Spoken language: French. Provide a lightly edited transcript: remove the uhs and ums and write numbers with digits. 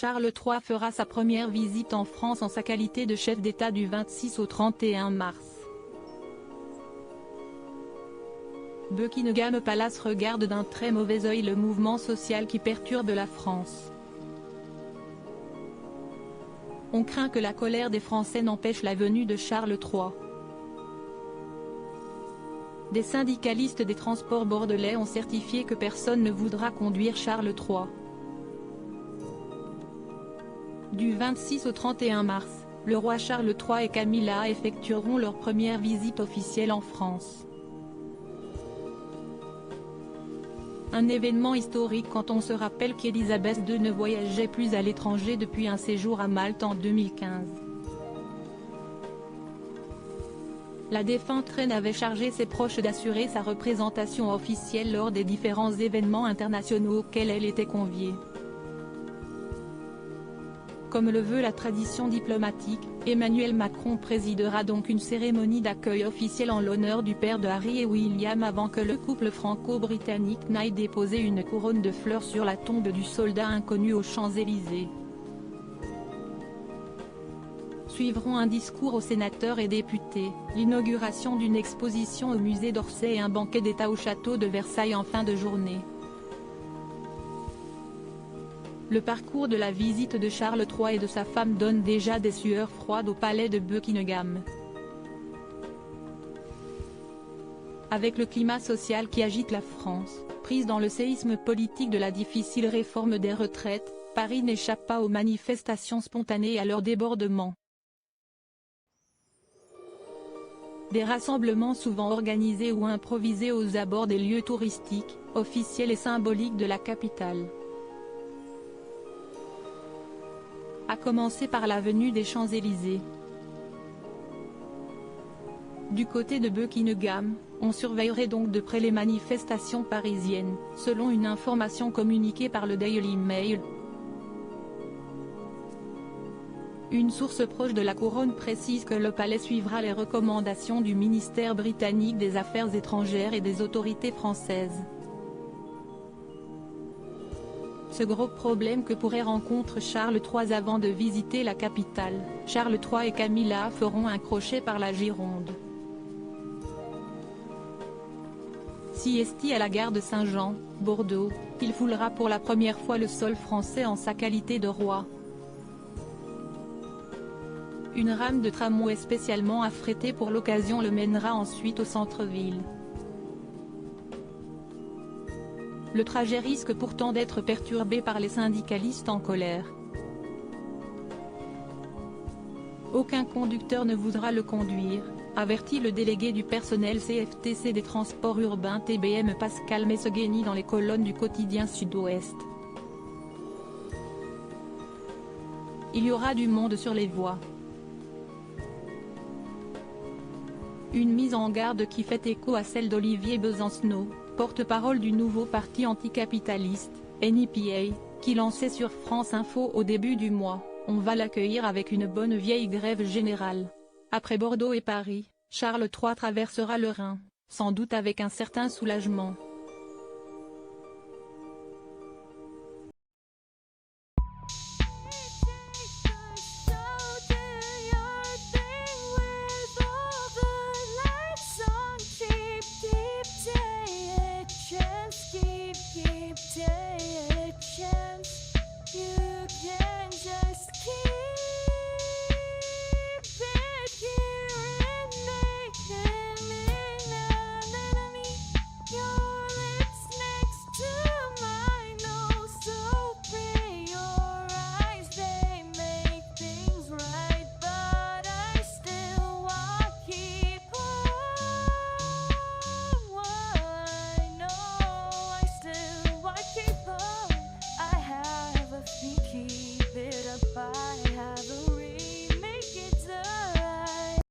Charles III fera sa première visite en France en sa qualité de chef d'État du 26 au 31 mars. Buckingham Palace regarde d'un très mauvais œil le mouvement social qui perturbe la France. On craint que la colère des Français n'empêche la venue de Charles III. Des syndicalistes des transports bordelais ont certifié que personne ne voudra conduire Charles III. Du 26 au 31 mars, le roi Charles III et Camilla effectueront leur première visite officielle en France. Un événement historique quand on se rappelle qu'Élisabeth II ne voyageait plus à l'étranger depuis un séjour à Malte en 2015. La défunte reine avait chargé ses proches d'assurer sa représentation officielle lors des différents événements internationaux auxquels elle était conviée. Comme le veut la tradition diplomatique, Emmanuel Macron présidera donc une cérémonie d'accueil officielle en l'honneur du père de Harry et William avant que le couple franco-britannique n'aille déposer une couronne de fleurs sur la tombe du soldat inconnu aux Champs-Élysées. Suivront un discours aux sénateurs et députés, l'inauguration d'une exposition au musée d'Orsay et un banquet d'État au château de Versailles en fin de journée. Le parcours de la visite de Charles III et de sa femme donne déjà des sueurs froides au palais de Buckingham. Avec le climat social qui agite la France, prise dans le séisme politique de la difficile réforme des retraites, Paris n'échappe pas aux manifestations spontanées et à leurs débordements. Des rassemblements souvent organisés ou improvisés aux abords des lieux touristiques, officiels et symboliques de la capitale. À commencer par l'avenue des Champs-Élysées. Du côté de Buckingham, on surveillerait donc de près les manifestations parisiennes, selon une information communiquée par le Daily Mail. Une source proche de la couronne précise que le palais suivra les recommandations du ministère britannique des Affaires étrangères et des autorités françaises. Ce gros problème que pourrait rencontrer Charles III avant de visiter la capitale, Charles III et Camilla feront un crochet par la Gironde. Siesti à la gare de Saint-Jean, Bordeaux, il foulera pour la première fois le sol français en sa qualité de roi. Une rame de tramway spécialement affrétée pour l'occasion le mènera ensuite au centre-ville. Le trajet risque pourtant d'être perturbé par les syndicalistes en colère. Aucun conducteur ne voudra le conduire, avertit le délégué du personnel CFTC des transports urbains TBM Pascal Messegueni dans les colonnes du quotidien Sud-Ouest. Il y aura du monde sur les voies. Une mise en garde qui fait écho à celle d'Olivier Besancenot, porte-parole du nouveau parti anticapitaliste, NPA, qui lançait sur France Info au début du mois « On va l'accueillir avec une bonne vieille grève générale ». Après Bordeaux et Paris, Charles III traversera le Rhin, sans doute avec un certain soulagement.